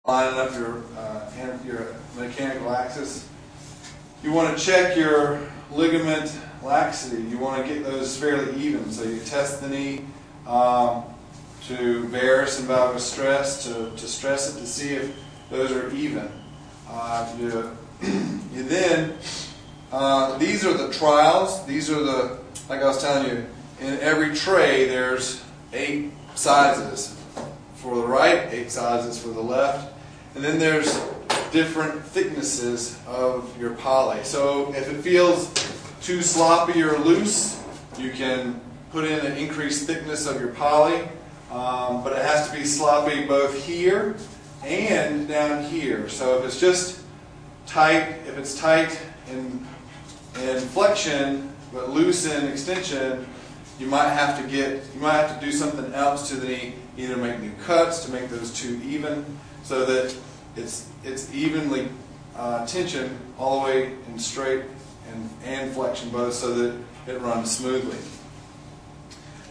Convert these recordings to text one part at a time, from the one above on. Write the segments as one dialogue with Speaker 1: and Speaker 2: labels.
Speaker 1: lining up your mechanical axis. You want to check your ligament laxity. You want to get those fairly even. So you test the knee to varus and valgus stress, to stress it to see if those are even. You then, these are the trials. These are the, like I was telling you, in every tray there's 8 sizes for the right, 8 sizes for the left, and then there's different thicknesses of your poly. So if it feels too sloppy or loose, you can put in an increased thickness of your poly, but it has to be sloppy both here and down here. So if it's just tight, if it's tight in flexion but loose in extension, you might have to do something else to the knee, either make new cuts to make those two even, so that it's evenly tension all the way in straight and flexion both, so that it runs smoothly.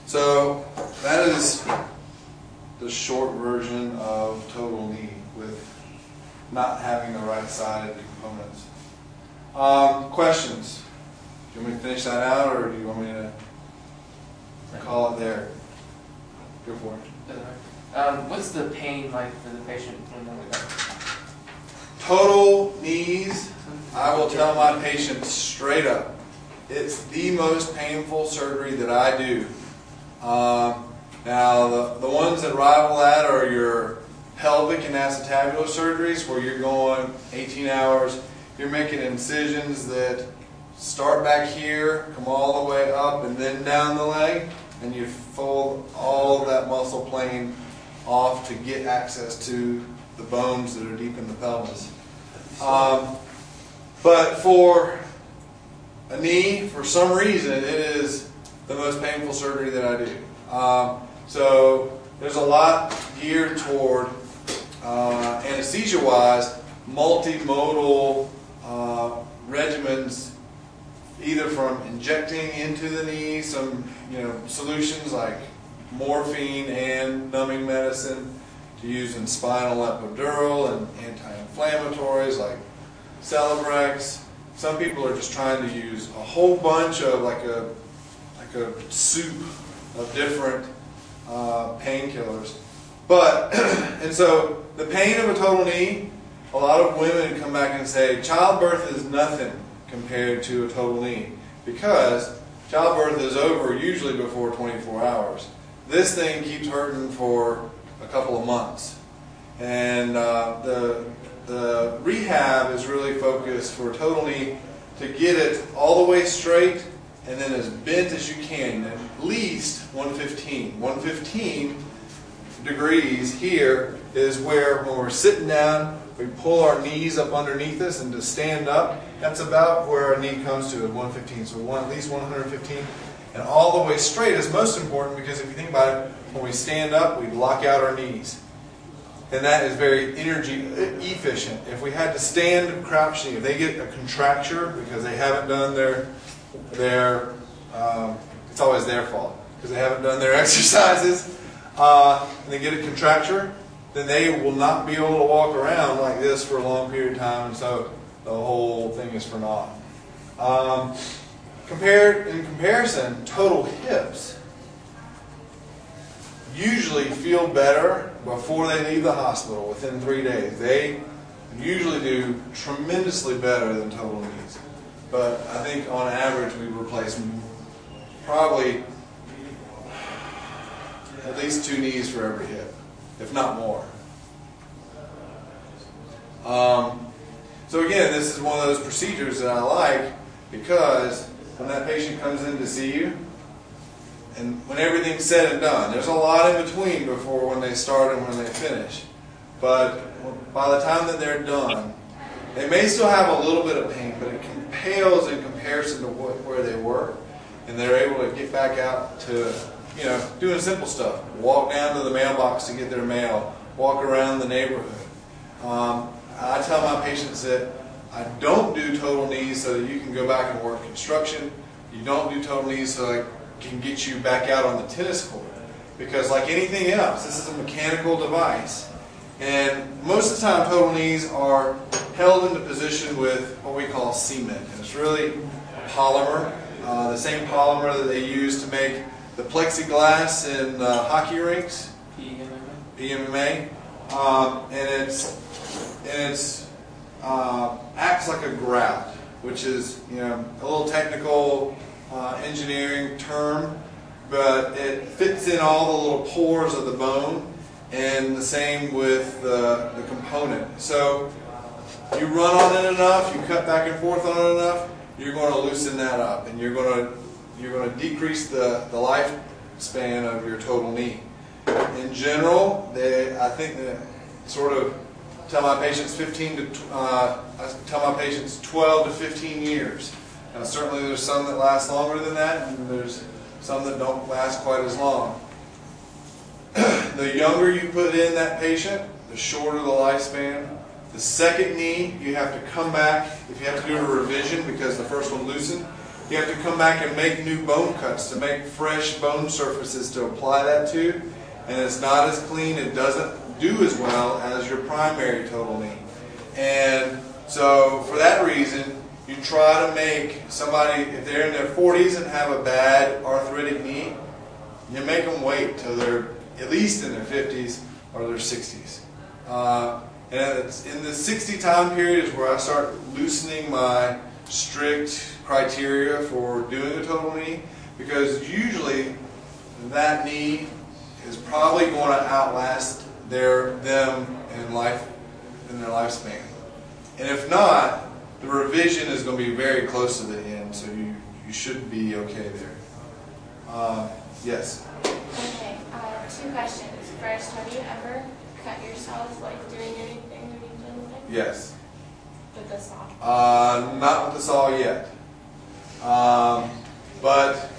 Speaker 1: So that is the short version of total knee with not having the right sided components. Questions? Do you want me to finish that out, or do you want me to call it there? Go for it.
Speaker 2: What's the pain like for the patient when they go?
Speaker 1: Total knees, I will tell my patients straight up, it's the most painful surgery that I do. Now, the ones that rival that are your pelvic and acetabular surgeries, where you're going 18 hours, you're making incisions that start back here, come all the way up and then down the leg, and you fold all of that muscle plane off to get access to the bones that are deep in the pelvis. But for a knee, for some reason, it is the most painful surgery that I do. So there's a lot geared toward, anesthesia-wise, multimodal regimens, either from injecting into the knee some solutions like morphine and numbing medicine, to use in spinal epidural and anti-inflammatories like Celebrex. Some people are just trying to use a whole bunch of like a soup of different painkillers. But and so the pain of a total knee, a lot of women come back and say childbirth is nothing compared to a total knee, because childbirth is over usually before 24 hours. This thing keeps hurting for a couple of months, and the rehab is really focused for a total knee to get it all the way straight and then as bent as you can, at least 115. 115 degrees here is where, when we're sitting down, we pull our knees up underneath us, and to stand up, that's about where our knee comes to at 115. So at least 115. And all the way straight is most important, because if you think about it, when we stand up, we lock out our knees. And that is very energy efficient. If we had to stand crouching, if they get a contracture because they haven't done their it's always their fault, because they haven't done their exercises, and they get a contracture, then they will not be able to walk around like this for a long period of time, and so the whole thing is for naught. In comparison, total hips usually feel better before they leave the hospital within 3 days. They usually do tremendously better than total knees. But I think on average we replace probably at least 2 knees for every hip, if not more. So again, this is one of those procedures that I like, because when that patient comes in to see you, and when everything's said and done, there's a lot in between before when they start and when they finish. But by the time that they're done, they may still have a little bit of pain, but it pales in comparison to where they were, and they're able to get back out to doing simple stuff. Walk down to the mailbox to get their mail, walk around the neighborhood. I tell my patients that I don't do total knees so that you can go back and work construction. You don't do total knees so I can get you back out on the tennis court. Because like anything else, this is a mechanical device. And most of the time, total knees are held into position with what we call cement. And it's really a polymer, the same polymer that they use to make the plexiglass in hockey rinks, PMMA. And it's acts like a grout, which is, you know, a little technical engineering term, but it fits in all the little pores of the bone, and the same with the component. So you run on it enough, you cut back and forth on it enough, you're going to loosen that up, and you're going to decrease the lifespan of your total knee. In general, I think that sort of tell my patients 12 to 15 years. Now, certainly there's some that last longer than that, and there's some that don't last quite as long. The younger you put in that patient, the shorter the lifespan. The second knee, you have to come back, if you have to do a revision because the first one loosened, you have to come back and make new bone cuts to make fresh bone surfaces to apply that to, and it's not as clean, it doesn't do as well as your primary total knee. And so for that reason, you try to make somebody, if they're in their 40s and have a bad arthritic knee, you make them wait till they're at least in their 50s or their 60s. And it's in the 60 time period is where I start loosening my strict criteria for doing a total knee, because usually that knee is probably going to outlast them in their lifespan. And if not, the revision is going to be very close to the end, so you should be okay there. Yes?
Speaker 3: Okay, 2 questions. First, have you ever cut yourself, like doing anything when you've done anything?
Speaker 1: Yes.
Speaker 3: With the saw?
Speaker 1: Not with the saw yet. But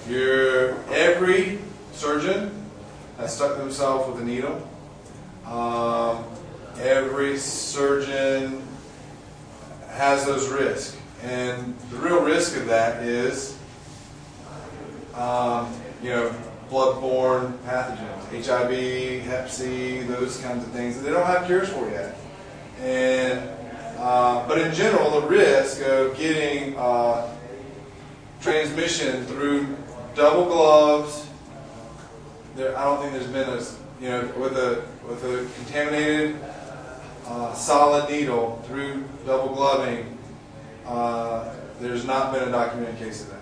Speaker 1: every surgeon has stuck themselves with a needle. Every surgeon has those risks. And the real risk of that is, you know, bloodborne pathogens, HIV, Hep C, those kinds of things that they don't have cures for yet. And but in general, the risk of getting transmission through double gloves, I don't think there's been with a contaminated solid needle through double gloving, there's not been a documented case of that.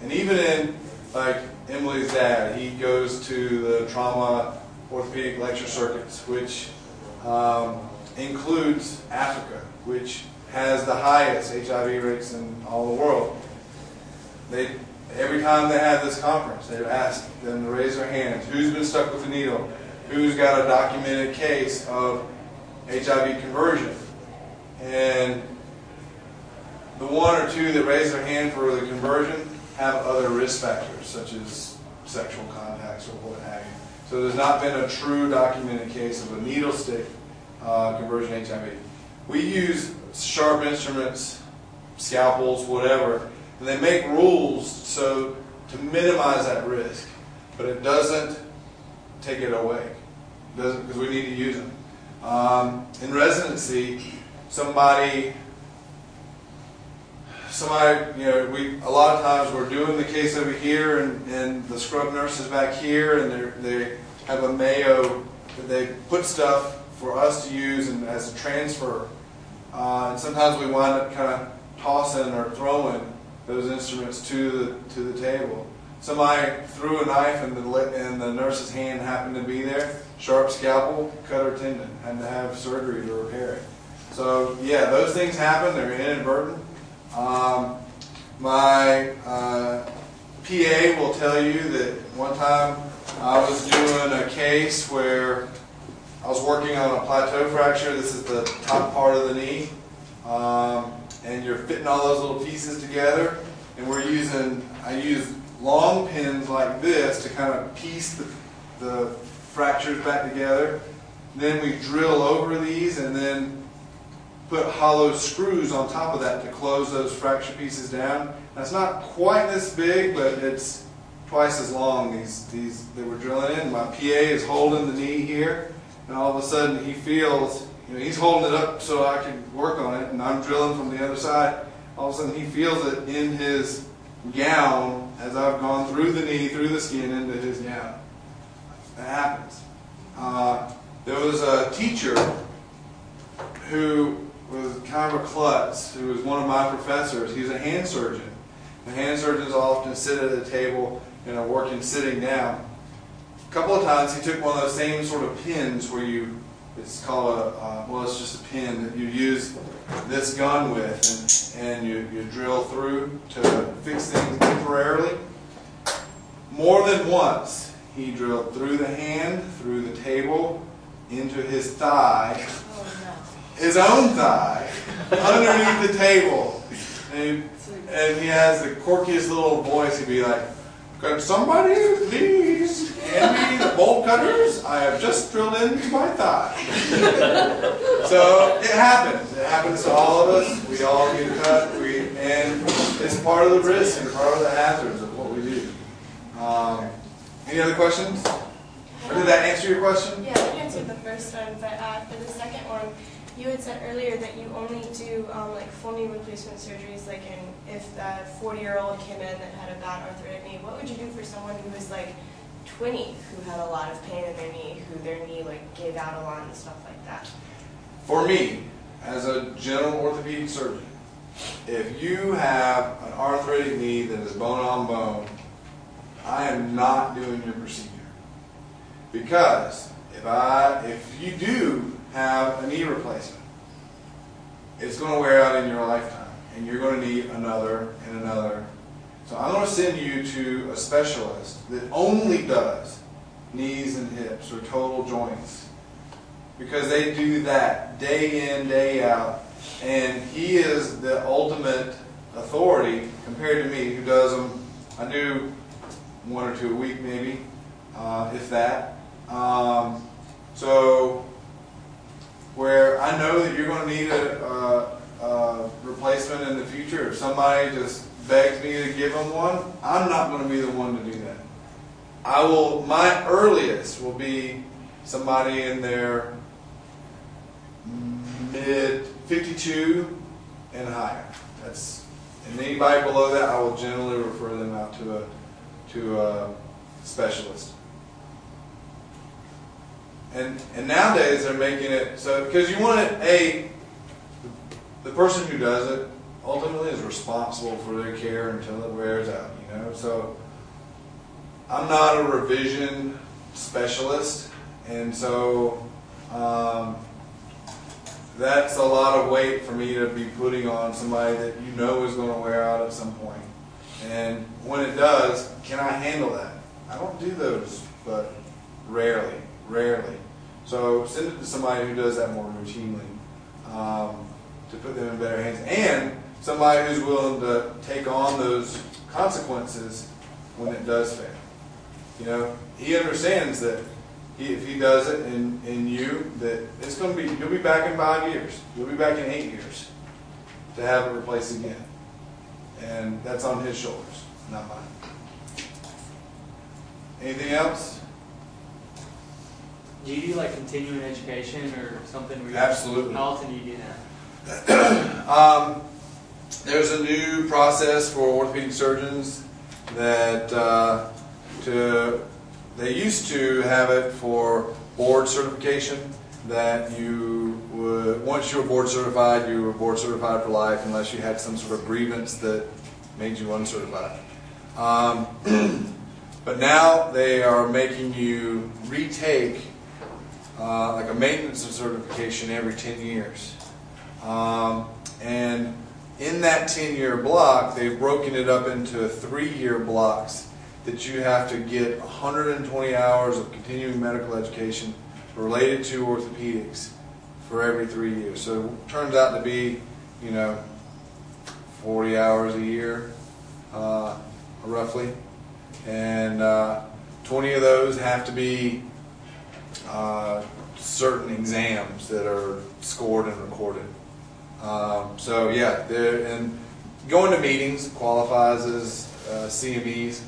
Speaker 1: And even in, like Emily's dad, he goes to the trauma orthopedic lecture circuits, which includes Africa, which has the highest HIV rates in all the world. Every time they have this conference, they ask them to raise their hands. Who's been stuck with a needle? Who's got a documented case of HIV conversion? And the 1 or 2 that raise their hand for the conversion have other risk factors, such as sexual contacts or what have you. So there's not been a true documented case of a needle stick conversion HIV. We use sharp instruments, scalpels, whatever, and they make rules so to minimize that risk, but it doesn't take it away. It doesn't, because we need to use them. In residency, somebody, a lot of times we're doing the case over here, and the scrub nurse is back here, and they have a Mayo that they put stuff for us to use and as a transfer. And sometimes we wind up kind of tossing or throwing those instruments to the table. Somebody threw a knife and the nurse's hand happened to be there. Sharp scalpel, cut her tendon, had to have surgery to repair it. So yeah, those things happen. They're inadvertent. My PA will tell you that one time I was doing a case where I was working on a plateau fracture. This is the top part of the knee. And you're fitting all those little pieces together. And I use long pins like this to kind of piece the fractures back together. Then we drill over these and then put hollow screws on top of that to close those fracture pieces down. Now, it's not quite this big, but it's twice as long, these that we're drilling in. My PA is holding the knee here, and all of a sudden he feels, he's holding it up so I can work on it, and I'm drilling from the other side. All of a sudden he feels it in his gown as I've gone through the knee, through the skin, into his gown. That happens. There was a teacher who was kind of a klutz, who was one of my professors. He's a hand surgeon. The hand surgeons often sit at a table, working sitting down. A couple of times he took one of those same sort of pins where it's called it's just a pin that you use this gun with, and you drill through to fix things temporarily. More than once, he drilled through the hand, through the table, into his thigh, his own thigh, underneath the table. And he has the quirkiest little voice. He'd be like, "Could somebody please hand me the bolt cutters? I have just drilled into my thigh." So it happens. It happens to all of us. We all get cut. And it's part of the risk and part of the hazards of what we do. Any other questions? Or did that answer your question?
Speaker 3: Yeah, I answered the first one, but for the second one, you had said earlier that you only do like full knee replacement surgeries, like if a 40-year-old came in that had a bad arthritic knee. What would you do for someone who was like 20, who had a lot of pain in their knee, who their knee like gave out a lot and stuff like that?
Speaker 1: For me, as a general orthopedic surgeon, if you have an arthritic knee that is bone on bone, I am not doing your procedure. Because if you do have a knee replacement, it's going to wear out in your lifetime, and you're going to need another and another. So I'm going to send you to a specialist that only does knees and hips or total joints, because they do that day in, day out, and he is the ultimate authority compared to me, who does them. I do 1 or 2 a week maybe, if that. So where I know that you're going to need a replacement in the future, if somebody just begs me to give them one, I'm not going to be the one to do that. My earliest will be somebody in their mid 52 and higher. And anybody below that, I will generally refer them out to a specialist. And nowadays they're making it so, because you want it, the person who does it ultimately is responsible for their care until it wears out, So I'm not a revision specialist, and so that's a lot of weight for me to be putting on somebody that is going to wear out at some point. And when it does, can I handle that? I don't do those, but rarely. So send it to somebody who does that more routinely, to put them in better hands, and somebody who's willing to take on those consequences when it does fail. He understands that if he does it in you, that it's going to be, you'll be back in 5 years, you'll be back in 8 years to have it replaced again, and that's on his shoulders, not mine. Anything else?
Speaker 2: Do you do like continuing education or something? Where
Speaker 1: Absolutely.
Speaker 2: How often do you do that?
Speaker 1: There's a new process for orthopedic surgeons that they used to have it for board certification, that you would, once you were board certified for life unless you had some sort of grievance that made you uncertified. But now they are making you retake like a maintenance certification every 10 years. And in that 10-year block, they've broken it up into 3-year blocks that you have to get 120 hours of continuing medical education related to orthopedics for every 3 years. So it turns out to be, 40 hours a year, roughly. And 20 of those have to be certain exams that are scored and recorded. So yeah, and going to meetings qualifies as CMEs,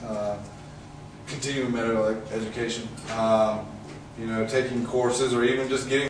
Speaker 1: continuing medical education. you know, taking courses or even just getting